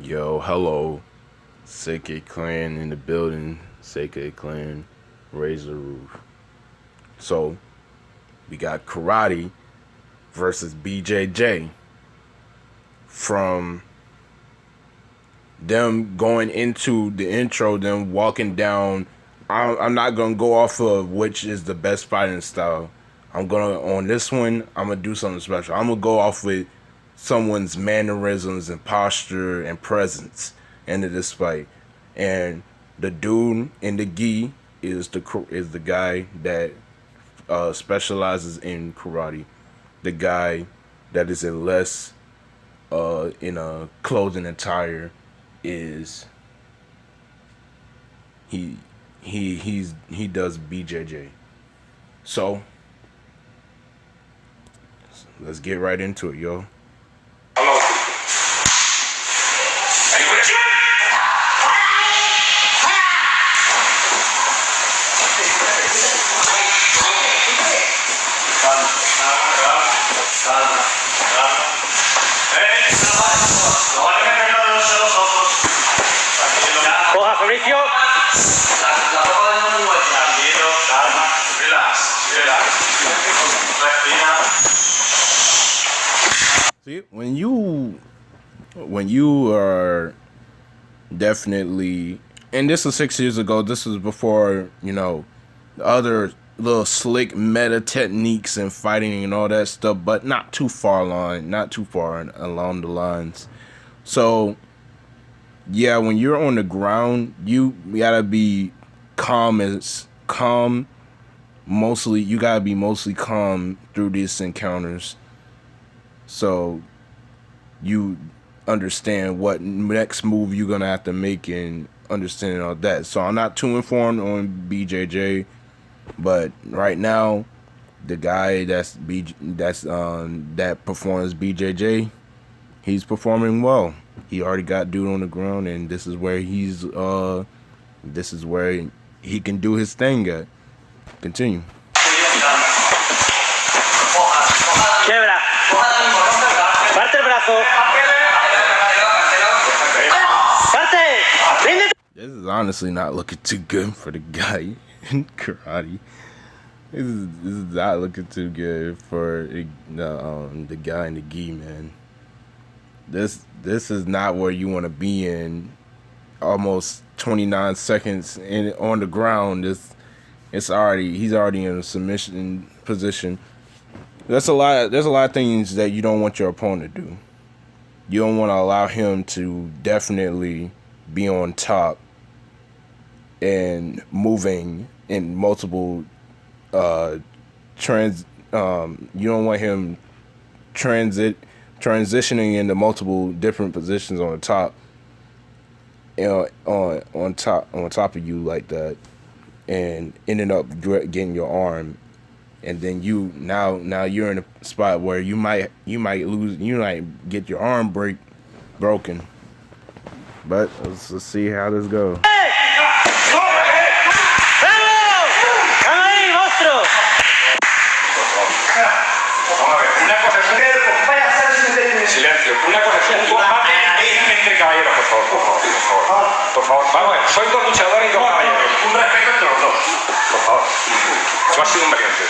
Yo, hello. Seike Clan in the building. Seike Clan, raise the roof. So, we got Karate versus BJJ. From them going into the intro, them walking down. I'm not going to go off of which is the best fighting style. On this one, I'm going to do something special. I'm going to go off with someone's mannerisms and posture and presence into this fight. And the dude in the gi is the guy that specializes in karate. The guy that is in less in a clothing attire is he does BJJ. So let's get right into it, yo. Coja, Fabricio. See, when you are definitely, and this was 6 years ago. This was before the other little slick meta techniques and fighting and all that stuff, but not too far along the lines. So yeah, when you're on the ground, you gotta be calm. Mostly, you gotta be mostly calm through these encounters, so you understand what next move you're gonna have to make and understanding all that. So I'm not too informed on BJJ, but right now, the guy that performs BJJ, he's performing well. He already got dude on the ground, and this is where he can do his thing at. Continue. Quiebra. Parte el brazo. Parte. Rinde. This is honestly not looking too good for the guy in karate. This is not looking too good for the guy in the gi, man. This is not where you want to be in. Almost 29 seconds on the ground. He's already in a submission position. There's a lot of things that you don't want your opponent to do. You don't want to allow him to definitely be on top and moving in multiple you don't want him transitioning into multiple different positions on the top, on top of you like that, and ending up getting your arm, and then now you're in a spot where you might get your arm broken. But let's see how this goes. Silencio. Una conexión entre caballeros, por favor. Por favor. Vamos a ver. Soy dos luchadores y dos caballeros. Un respeto entre los dos. Por favor. Tú has sido un valiente.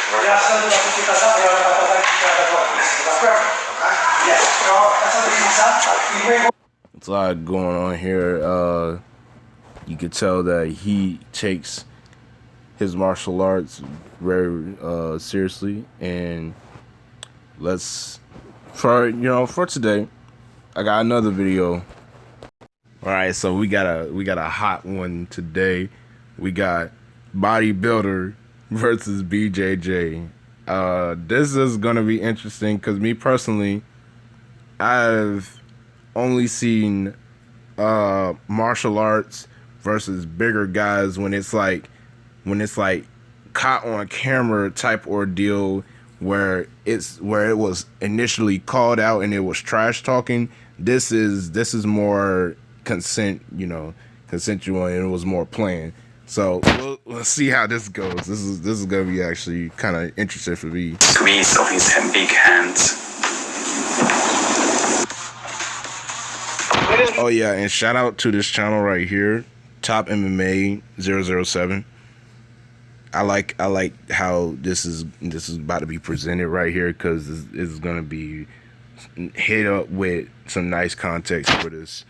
There's a lot going on here. You could tell that he takes his martial arts very seriously, and for today, I got another video. All right, so we got a hot one today. We got bodybuilder versus BJJ. This is gonna be interesting because me personally, I've only seen martial arts versus bigger guys when it's like caught on camera type ordeal where it was initially called out and it was trash talking. This is more consensual, and it was more planned. So we'll see how this goes. This is gonna be actually kind of interesting for me. Squeeze of his big hands. Eres Oh yeah, and shout out to this channel right here, Top MMA 007. I like how this is about to be presented right here, because it's gonna be hit up with some nice context for this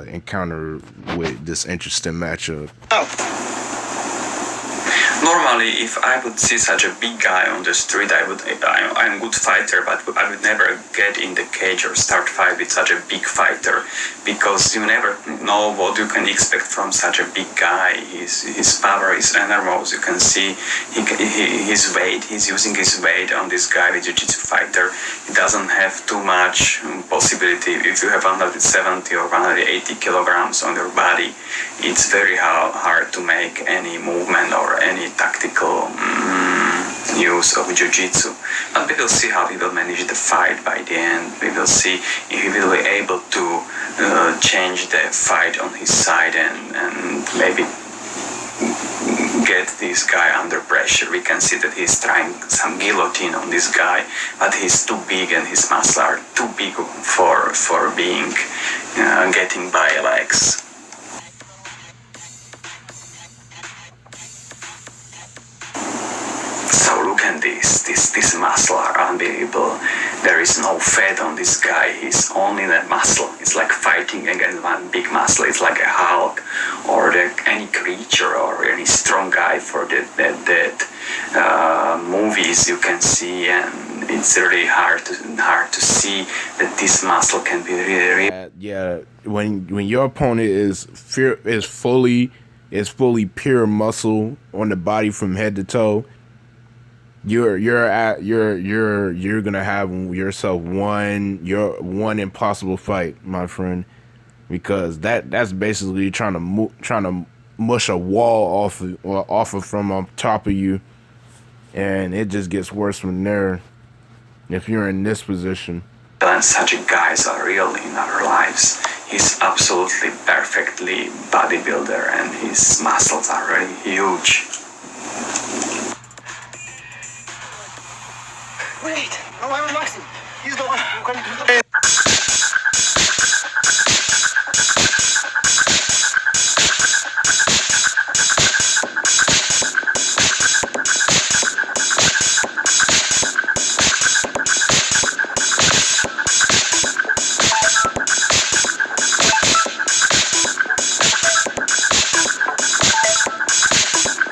encounter with this interesting matchup. Normally, if I would see such a big guy on the street, I'm a good fighter, but I would never get in the cage or start fight with such a big fighter, because you never know what you can expect from such a big guy. His power is enormous. You can see his weight. He's using his weight on this guy with jiu-jitsu fighter. He doesn't have too much possibility. If you have 170 or 180 kilograms on your body, it's very hard to make any movement or any tactical use of jiu-jitsu. But we will see how he will manage the fight by the end. We will see if he will be able to change the fight on his side and maybe get this guy under pressure. We can see that he's trying some guillotine on this guy, but he's too big and his muscles are too big for being getting by legs. So look at this muscle are unbelievable. There is no fat on this guy, he's only the muscle. It's like fighting against one big muscle. It's like a Hulk or any creature or any strong guy for that movies you can see, and it's really hard to see that this muscle can be really yeah, when your opponent is fully pure muscle on the body from head to toe, you're gonna have yourself one impossible fight, my friend, because that's basically trying to mush a wall off of from on top of you, and it just gets worse from there if you're in this position. And such guys are real in our lives. He's absolutely perfectly bodybuilder, and his muscles are really huge. Wait, no, I'm relaxing. He's the one who can do the...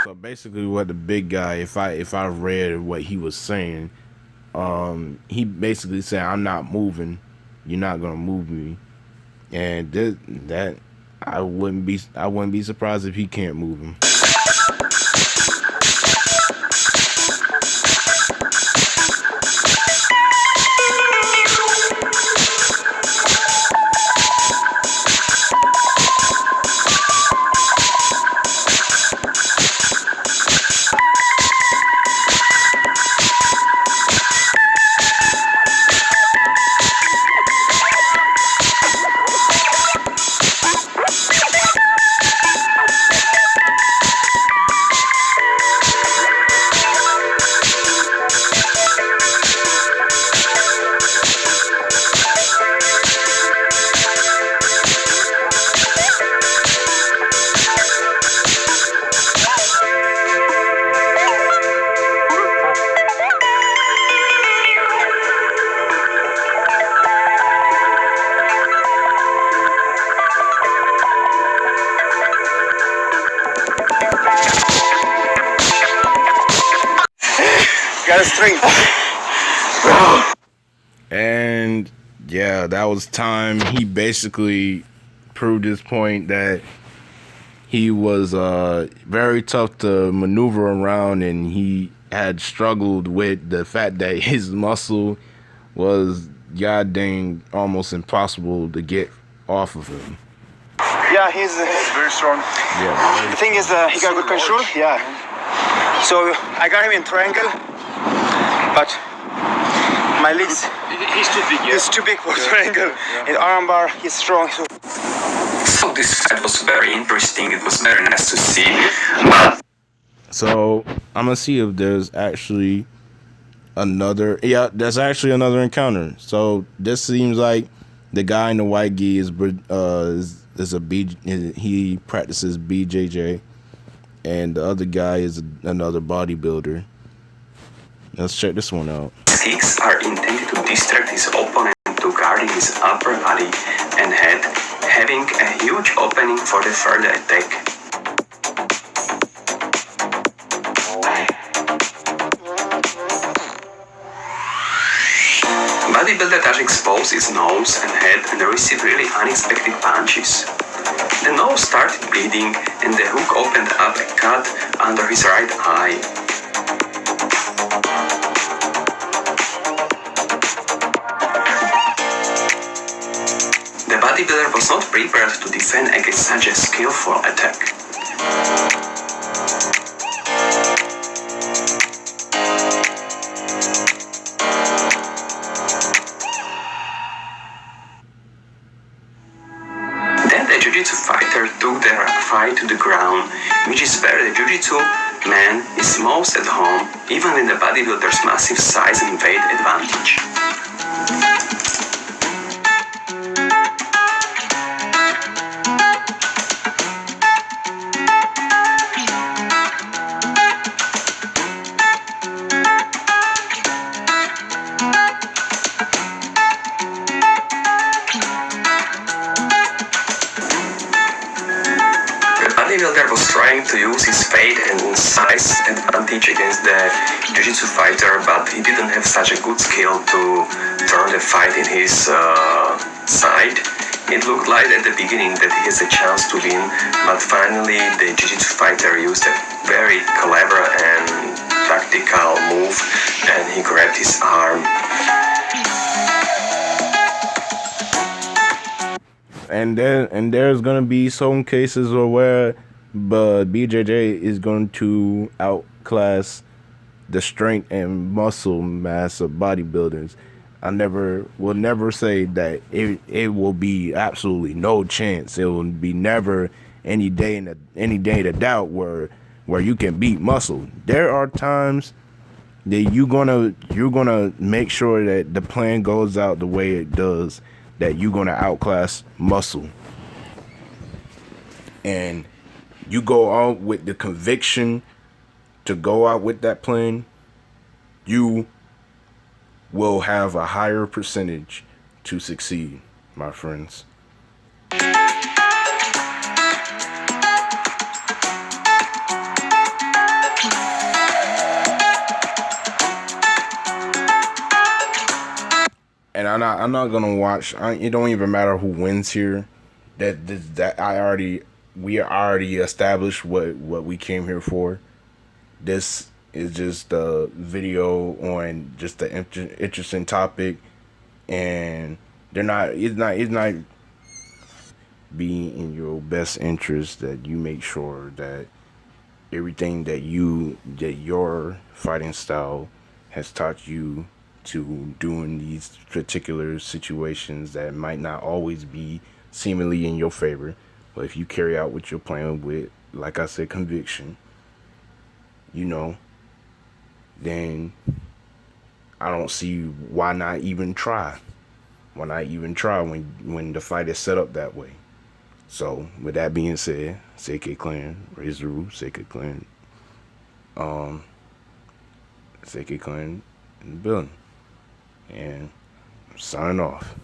So basically, what the big guy, if I read what he was saying, he basically said, "I'm not moving. You're not gonna move me," and that I wouldn't be surprised if he can't move him. Got a strength. And yeah, that was time. He basically proved his point that he was very tough to maneuver around, and he had struggled with the fact that his muscle was god dang almost impossible to get off of him. Yeah, he's very strong. Yeah. The thing is, he got good control. Yeah. So I got him in triangle, but my legs. He's too big, He's too big for triangle. In armbar, he's strong. So this fight was very interesting. It was very nice to see. So I'm gonna see if there's actually another. Yeah, there's actually another encounter. So this seems like The guy in the white gi is a he practices BJJ, and the other guy is another bodybuilder. Let's check this one out. Kicks are intended to distract his opponent to guarding his upper body and head, having a huge opening for the further attack. Bodybuilder does expose his nose and head and receive really unexpected punches. The nose started bleeding and the hook opened up a cut under his right eye. The bodybuilder was not prepared to defend against such a skillful attack. Then the jiu-jitsu fighter took the fight to the ground, which is where the jiu-jitsu man is most at home, even with the bodybuilder's massive size and weight advantage. The bodybuilder was trying to use his weight and size advantage against the jiu-jitsu fighter, but he didn't have such a good skill to turn the fight in his side. It looked like at the beginning that he has a chance to win, but finally the jiu-jitsu fighter used a very clever and tactical move, and he grabbed his arm. And there's gonna be some cases where BJJ is going to outclass the strength and muscle mass of bodybuilders. I will never say that it will be absolutely no chance. It will be never any day to doubt where you can beat muscle. There are times that you're gonna make sure that the plan goes out the way it does, that you're gonna outclass muscle, and you go out with the conviction to go out with that plan, you will have a higher percentage to succeed, my friends. And I'm not gonna watch. It don't even matter who wins here. We already established what we came here for. This is just a video on just an interesting topic, and it's not being in your best interest that you make sure that everything that your fighting style has taught you to do in these particular situations that might not always be seemingly in your favor, but if you carry out what you're playing with, like I said, conviction, then I don't see why not even try. Why not even try when the fight is set up that way? So with that being said, CK Clan, Raise the Roof, CK Clan, CK Clan in the building, and sign off.